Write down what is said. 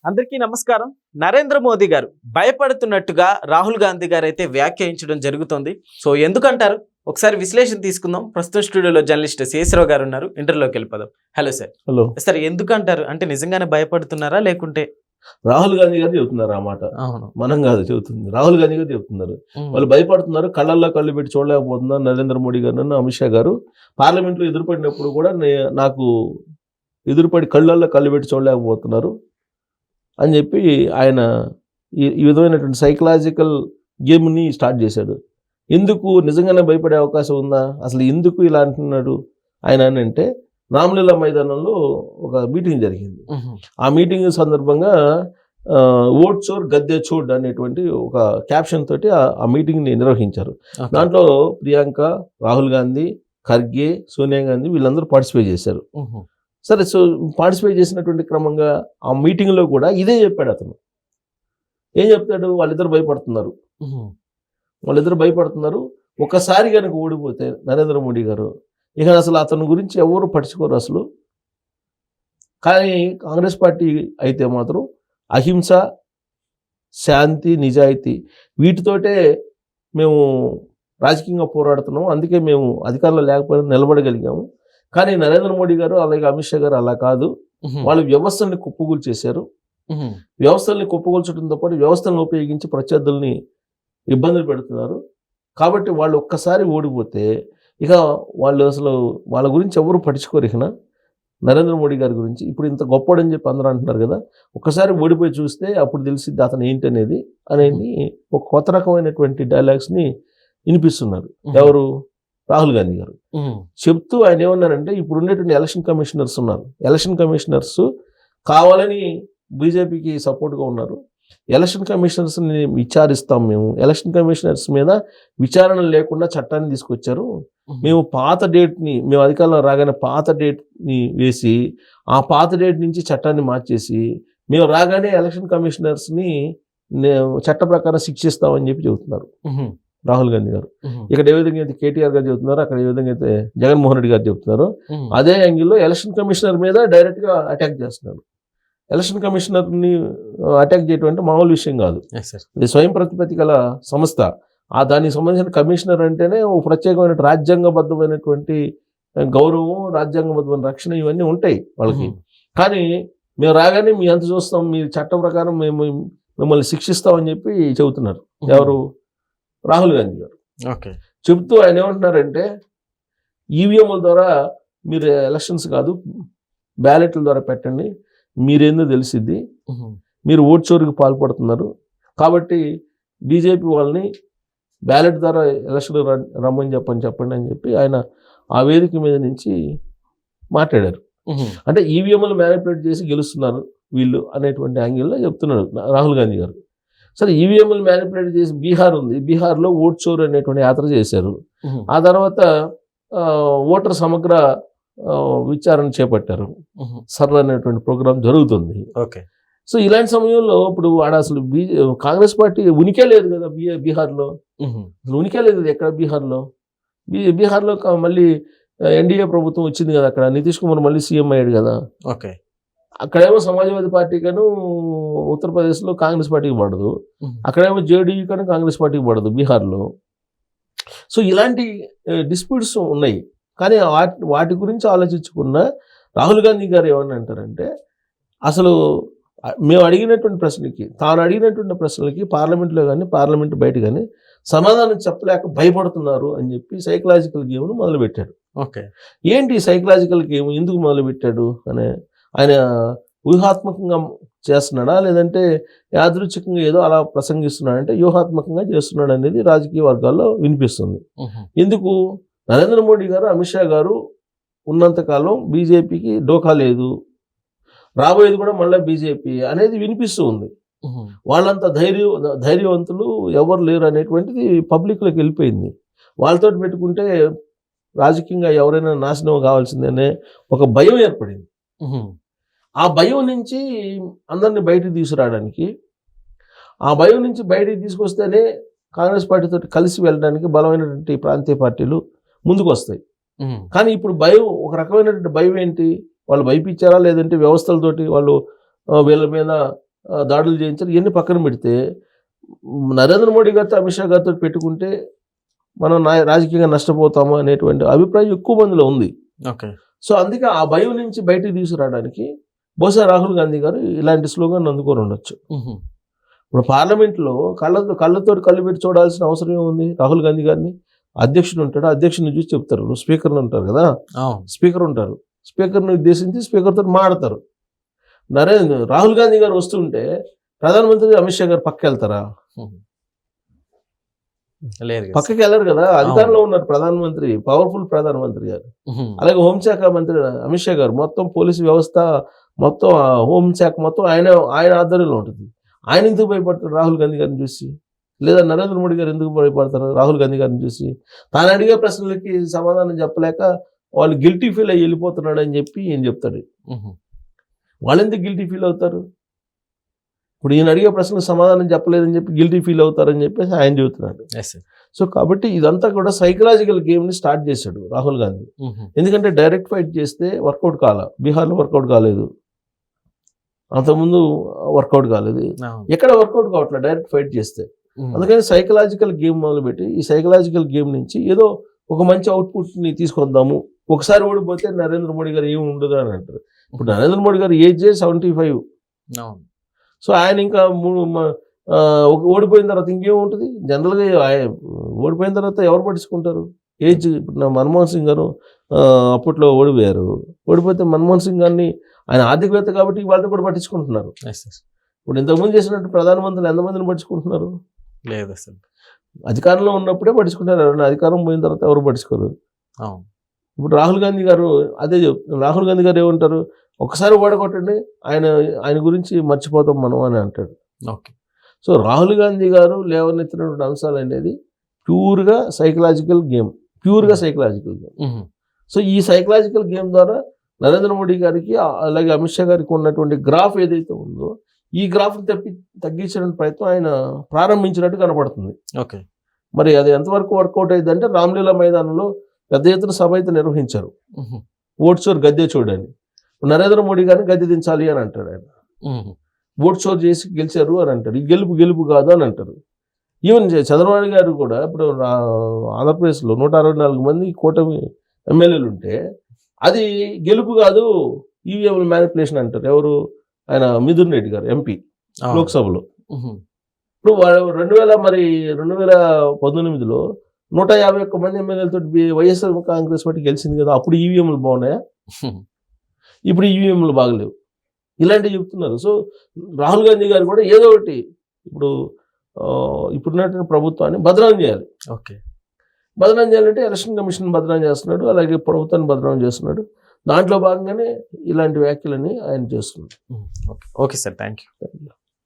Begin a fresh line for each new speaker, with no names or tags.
అందరికీ నమస్కారం. నరేంద్ర మోదీ గారు భయపడుతున్నట్టుగా రాహుల్ గాంధీ గారు అయితే వ్యాఖ్యానించడం జరుగుతుంది. సో ఎందుకంటారు? ఒకసారి విశ్లేషణ తీసుకుందాం. ప్రస్తుతం స్టూడియోలో జర్నలిస్ట్ శేషరావు గారు ఉన్నారు. ఇంటర్లోకి వెళ్ళిపోదాం. Hello sir.
హలో
సార్, ఎందుకంటారు? అంటే నిజంగానే భయపడుతున్నారా లేకుంటే?
రాహుల్ గాంధీ గారు చెబుతున్నారు ఆ మాట.
అవును.
మనం కాదు చెబుతుంది, రాహుల్ గాంధీ గారు చెబుతున్నారు. వాళ్ళు భయపడుతున్నారు, కళ్ళల్లో కళ్ళు పెట్టి చూడలేకపోతున్నారు. నరేంద్ర మోడీ గారు, అమిత్ షా గారు పార్లమెంట్లో ఎదురుపడినప్పుడు కూడా నాకు ఎదురుపడి కళ్ళల్లో కళ్ళు పెట్టి చూడలేకపోతున్నారు అని చెప్పి ఆయన ఈ విధమైనటువంటి సైకలాజికల్ గేమ్ని స్టార్ట్ చేశాడు. ఎందుకు నిజంగానే భయపడే అవకాశం ఉందా? అసలు ఎందుకు ఇలా అంటున్నాడు ఆయన అని అంటే, రామ్లీలా మైదానంలో ఒక మీటింగ్ జరిగింది. ఆ మీటింగ్ సందర్భంగా ఓట్ చోర్ గద్దె చోడ్ అనేటువంటి ఒక క్యాప్షన్ తోటి ఆ మీటింగ్ని నిర్వహించారు. దాంట్లో ప్రియాంక, రాహుల్ గాంధీ, ఖర్గే, సోనియా గాంధీ వీళ్ళందరూ పార్టిసిపేట్ చేశారు. సరే, సో పార్టిసిపేట్ చేసినటువంటి క్రమంగా ఆ మీటింగ్లో కూడా ఇదే చెప్పాడు అతను. ఏం చెప్తాడు? వాళ్ళిద్దరు భయపడుతున్నారు. ఒక్కసారి కనుక ఓడిపోతే నరేంద్ర మోడీ గారు ఇక అసలు అతని గురించి ఎవరు పట్టించుకోరు అసలు. కానీ కాంగ్రెస్ పార్టీ అయితే మాత్రం అహింస, శాంతి, నిజాయితీ వీటితోటే మేము రాజకీయంగా పోరాడుతున్నాం, అందుకే మేము అధికారంలో లేకపోయినా నిలబడగలిగాము. కానీ నరేంద్ర మోడీ గారు అలాగే అమిత్ షా గారు అలా కాదు. వాళ్ళు వ్యవస్థల్ని కుప్పగూలు చేశారు. వ్యవస్థల్ని కుప్పగూల్చడంతో పాటు వ్యవస్థలను ఉపయోగించి ప్రత్యర్థుల్ని ఇబ్బందులు పెడుతున్నారు. కాబట్టి వాళ్ళు ఒక్కసారి ఓడిపోతే ఇక వాళ్ళు అసలు వాళ్ళ గురించి ఎవరు పట్టించుకోరు. ఇక నరేంద్ర మోడీ గారి గురించి ఇప్పుడు ఇంత గొప్పడని చెప్పి అందరూ అంటున్నారు కదా, ఒక్కసారి ఓడిపోయి చూస్తే అప్పుడు తెలిసిద్ది అతను ఏంటనేది అనేది ఒక కొత్త రకమైనటువంటి డైలాగ్స్ని వినిపిస్తున్నారు. ఎవరు? రాహుల్ గాంధీ గారు చెప్తూ ఆయన ఏమన్నారంటే, ఇప్పుడు ఉండేటువంటి ఎలక్షన్ కమిషనర్స్ ఉన్నారు, ఎలక్షన్ కమిషనర్స్ కావాలని బీజేపీకి సపోర్ట్గా ఉన్నారు. ఎలక్షన్ కమిషనర్స్ని విచారిస్తాం మేము, ఎలక్షన్ కమిషనర్స్ మీద విచారణ లేకుండా చట్టాన్ని తీసుకొచ్చారు. మేము మేము అధికారంలో రాగానే పాత డేట్ని వేసి ఆ పాత డేట్ నుంచి చట్టాన్ని మార్చేసి మేము రాగానే ఎలక్షన్ కమిషనర్స్ని చట్ట ప్రకారం శిక్షిస్తామని చెప్పి చెబుతున్నారు రాహుల్ గాంధీ గారు. ఇక్కడ ఏ విధంగా అయితే కేటీఆర్ గారు చెబుతున్నారు, అక్కడ ఏ విధంగా అయితే జగన్మోహన్ రెడ్డి గారు చెబుతున్నారు, అదే యాంగిల్లో ఎలక్షన్ కమిషనర్ మీద డైరెక్ట్గా అటాక్ చేస్తున్నారు. ఎలక్షన్ కమిషనర్ని అటాక్ చేయడం అంటే మామూలు విషయం కాదు. ఇది స్వయం ప్రతిపత్తి గల సంస్థ. దానికి సంబంధించిన కమిషనర్ అంటేనే ఒక ప్రత్యేకమైన రాజ్యాంగబద్ధమైనటువంటి గౌరవం, రాజ్యాంగబద్ధమైన రక్షణ ఇవన్నీ ఉంటాయి వాళ్ళకి. కానీ మేము రాగానే మీ అంత చూస్తాం, మీ చట్టం ప్రకారం మేము మిమ్మల్ని శిక్షిస్తామని చెప్పి చెబుతున్నారు. ఎవరు? రాహుల్ గాంధీ గారు. చెబుతూ ఆయన ఏమంటున్నారంటే, ఈవీఎంల ద్వారా మీరు ఎలక్షన్స్ కాదు బ్యాలెట్ల ద్వారా పెట్టండి, మీరేందో తెలిసిద్ది, మీరు ఓట్ చోరుకి పాల్పడుతున్నారు, కాబట్టి బీజేపీ వాళ్ళని బ్యాలెట్ ద్వారా ఎలక్షన్ రమ్మని చెప్పండి అని చెప్పి ఆయన ఆ వేదిక మీద నుంచి మాట్లాడారు. అంటే ఈవీఎంలు మ్యానిపులేట్ చేసి గెలుస్తున్నారు వీళ్ళు అనేటువంటి యాంగిల్లో చెప్తున్నాడు రాహుల్ గాంధీ గారు. సరే, ఈవీఎంలు మ్యానిపులేట్ చేసి బీహార్ ఉంది, బీహార్లో ఓట్ చోరు అనేటువంటి యాత్ర చేశారు. ఆ తర్వాత ఓటర్ సమగ్ర విచారణ చేపట్టారు. సర్ అనేటువంటి ప్రోగ్రాం జరుగుతుంది. సో ఇలాంటి సమయంలో ఇప్పుడు ఆడ అసలు కాంగ్రెస్ పార్టీ ఉనికే లేదు కదా బీహార్లో. అసలు ఉనికే లేదు ఎక్కడ బీహార్లో. బీహార్లో మళ్ళీ ఎన్డీఏ ప్రభుత్వం వచ్చింది కదా, అక్కడ నితీష్ కుమార్ మళ్ళీ సీఎం అయ్యాడు కదా. అక్కడేమో సమాజ్వాదీ పార్టీకను ఉత్తరప్రదేశ్లో కాంగ్రెస్ పార్టీకి పడదు, అక్కడేమో జేడీయూ కను కాంగ్రెస్ పార్టీకి పడదు బీహార్లో. సో ఇలాంటి డిస్ప్యూట్స్ ఉన్నాయి. కానీ వాటి గురించి ఆలోచించుకున్న రాహుల్ గాంధీ గారు ఏమని అంటారంటే, అసలు తాను అడిగినటువంటి ప్రశ్నలకి పార్లమెంట్లో కానీ పార్లమెంట్ బయట కానీ సమాధానం చెప్పలేక భయపడుతున్నారు అని చెప్పి సైకలాజికల్ గేమ్ను మొదలుపెట్టాడు. ఏంటి సైకలాజికల్ గేమ్ ఎందుకు మొదలుపెట్టాడు అని ఆయన వ్యూహాత్మకంగా చేస్తున్నాడా, లేదంటే యాదృచ్ఛికంగా ఏదో అలా ప్రసంగిస్తున్నాడంటే వ్యూహాత్మకంగా చేస్తున్నాడు అనేది రాజకీయ వర్గాల్లో వినిపిస్తుంది. ఎందుకు? నరేంద్ర మోడీ గారు, అమిత్ షా గారు ఉన్నంతకాలం బీజేపీకి డోకా లేదు, రాబోయేది కూడా మళ్ళీ బీజేపీ అనేది వినిపిస్తూ ఉంది. వాళ్ళంత ధైర్యవంతులు ఎవరు లేరు అనేటువంటిది పబ్లిక్లోకి వెళ్ళిపోయింది. వాళ్ళతో పెట్టుకుంటే రాజకీయంగా ఎవరైనా నాశనం కావాల్సిందనే ఒక భయం ఏర్పడింది. ఆ భయం నుంచి అందరినీ బయటికి తీసుకురావడానికి, ఆ భయం నుంచి బయటికి తీసుకొస్తేనే కాంగ్రెస్ పార్టీతో కలిసి వెళ్ళడానికి బలమైనటువంటి ప్రాంతీయ పార్టీలు ముందుకు వస్తాయి. కానీ ఇప్పుడు భయం, ఒక రకమైనటువంటి భయం ఏంటి? వాళ్ళు భయపించారా, లేదంటే వ్యవస్థలతోటి వాళ్ళు వీళ్ళ మీద దాడులు చేయించారు. ఇవన్నీ పక్కన పెడితే నరేంద్ర మోడీ గారితో అమిత్ షా గారితో పెట్టుకుంటే మనం రాజకీయంగా నష్టపోతాము అనేటువంటి అభిప్రాయం ఎక్కువ మందిలో ఉంది.
ఓకే.
సో అందుకే ఆ భయం నుంచి బయటికి తీసుకురావడానికి బహుశా రాహుల్ గాంధీ గారు ఇలాంటి స్లోగన్ అందుకొని ఉండొచ్చు. ఇప్పుడు పార్లమెంట్లో కళ్ళతో కళ్ళు పెట్టి చూడాల్సిన అవసరం ఏముంది? రాహుల్ గాంధీ గారిని అధ్యక్షుడు ఉంటాడు, అధ్యక్షుడిని చూసి చెప్తారు. స్పీకర్లు ఉంటారు కదా, స్పీకర్ ఉంటారు, స్పీకర్ని ఉద్దేశించి స్పీకర్తో మాడతారు. రాహుల్ గాంధీ గారు వస్తుంటే ప్రధానమంత్రి అమిత్ షా గారు పక్కకి వెళ్తారా? పక్కకి వెళ్ళరు కదా. అధికారంలో ఉన్నారు ప్రధానమంత్రి, పవర్ఫుల్ ప్రధానమంత్రి గారు. అలాగే హోంశాఖ మంత్రి అమిత్ షా గారు, మొత్తం పోలీసు వ్యవస్థ మొత్తం హోంశాఖ మొత్తం ఆయన ఆధ్వర్యంలో ఉంటుంది. ఆయన ఎందుకు భయపడతారు రాహుల్ గాంధీ గారిని చూసి? లేదా నరేంద్ర మోడీ గారు ఎందుకు భయపడతారు రాహుల్ గాంధీ గారిని చూసి? తాను అడిగే ప్రశ్నలకి సమాధానం చెప్పలేక వాళ్ళు గిల్టీ ఫీల్ అయ్యి వెళ్ళిపోతున్నాడు అని చెప్పి ఈయన చెప్తాడు. వాళ్ళు ఎందుకు గిల్టీ ఫీల్ అవుతారు? ఇప్పుడు ఈయన అడిగే ప్రశ్నలకు సమాధానం చెప్పలేదని చెప్పి గిల్టీ ఫీల్ అవుతారని చెప్పేసి ఆయన చెబుతున్నాడు. సో కాబట్టి ఇదంతా కూడా సైకలాజికల్ గేమ్ని స్టార్ట్ చేశాడు రాహుల్ గాంధీ. ఎందుకంటే డైరెక్ట్ ఫైట్ చేస్తే వర్కౌట్ కాల, బీహార్లో వర్కౌట్ కాలేదు, అంతకుముందు వర్కౌట్ కాలేదు, ఎక్కడ వర్కౌట్ కావట్లేదు డైరెక్ట్ ఫైట్ చేస్తే. అందుకని సైకలాజికల్ గేమ్ మొదలుపెట్టి ఈ సైకలాజికల్ గేమ్ నుంచి ఏదో ఒక మంచి అవుట్పుట్ని తీసుకొద్దాము. ఒకసారి ఓడిపోతే నరేంద్ర మోడీ గారు ఏమి ఉండదు అని అంటారు. ఇప్పుడు నరేంద్ర మోడీ గారు ఏజ్ 75. సో ఆయన ఇంకా ఓడిపోయిన తర్వాత ఇంకేముంటుంది? జనరల్గా ఓడిపోయిన తర్వాత ఎవరు పట్టించుకుంటారు? ఏజ్ ఇప్పుడు మన్మోహన్ సింగ్ గారు అప్పట్లో ఓడిపోయారు. ఓడిపోతే మన్మోహన్ సింగ్ గారిని ఆయన ఆర్థికవేత్త కాబట్టి వాళ్ళు కూడా పట్టించుకుంటున్నారు. ఇప్పుడు ఇంతకుముందు చేసినట్టు ప్రధానమంత్రులు ఎంతమందిని పట్టించుకుంటున్నారు?
లేదు అసలు. అధికారంలో
ఉన్నప్పుడే పట్టించుకుంటారు, అధికారం పోయిన తర్వాత ఎవరు పట్టించుకోరు. ఇప్పుడు రాహుల్ గాంధీ గారు అదే చెప్తున్నారు. రాహుల్ గాంధీ గారు ఏమంటారు? ఒకసారి ఓడగొట్టండి, ఆయన గురించి మర్చిపోతాం మనం అని అంటాడు.
ఓకే.
సో రాహుల్ గాంధీ గారు లేవనెత్తినటువంటి అంశాలు అనేది ప్యూర్గా సైకలాజికల్ గేమ్. సో ఈ సైకలాజికల్ గేమ్ ద్వారా నరేంద్ర మోడీ గారికి అలాగే అమిత్ షా గారికి ఉన్నటువంటి గ్రాఫ్ ఏదైతే ఉందో ఈ గ్రాఫ్ని తగ్గించడానికి ప్రయత్నం ఆయన ప్రారంభించినట్టు కనపడుతుంది.
ఓకే.
మరి అది ఎంతవరకు వర్కౌట్ అయింది అంటే రామ్లీలా మైదానంలో పెద్ద ఎత్తున సభ అయితే నిర్వహించారు. ఓట్ షోర్ గద్దె చూడని, నరేంద్ర మోడీ గారిని గద్దె దించాలి అని అంటాడు ఆయన. ఓట్ షోర్ చేసి గెలిచారు అని అంటారు. ఈ గెలుపు కాదు అని అంటారు. ఈవెన్ చంద్రబాబు గారు కూడా ఇప్పుడు ఆంధ్రప్రదేశ్లో 164 మంది కూటమి ఎమ్మెల్యేలు ఉంటే అది గెలుపు కాదు, ఈవీఎంల మ్యానిపులేషన్ అంటారు. ఎవరు? ఆయన మిథున్ రెడ్డి గారు, ఎంపీ లోక్సభలో. ఇప్పుడు 2019లో 151 మంది ఎమ్మెల్యేలతో వైఎస్ఆర్ కాంగ్రెస్ పార్టీ గెలిచింది కదా. అప్పుడు ఈవీఎంలు బాగున్నాయా? ఇప్పుడు ఈవీఎంలు బాగలేవు. ఇలాంటివి చెప్తున్నారు. సో రాహుల్ గాంధీ గారు కూడా ఏదో ఒకటి ఇప్పుడున్నటువంటి ప్రభుత్వాన్ని బదనాం చేయాలి.
ఓకే.
బదనాం చేయాలంటే ఎలక్షన్ కమిషన్ బదనాం చేస్తున్నాడు, అలాగే ప్రభుత్వాన్ని బదనాం చేస్తున్నాడు. దాంట్లో భాగంగానే ఇలాంటి వ్యాఖ్యలని ఆయన చేస్తున్నాడు.
Okay sir, thank you.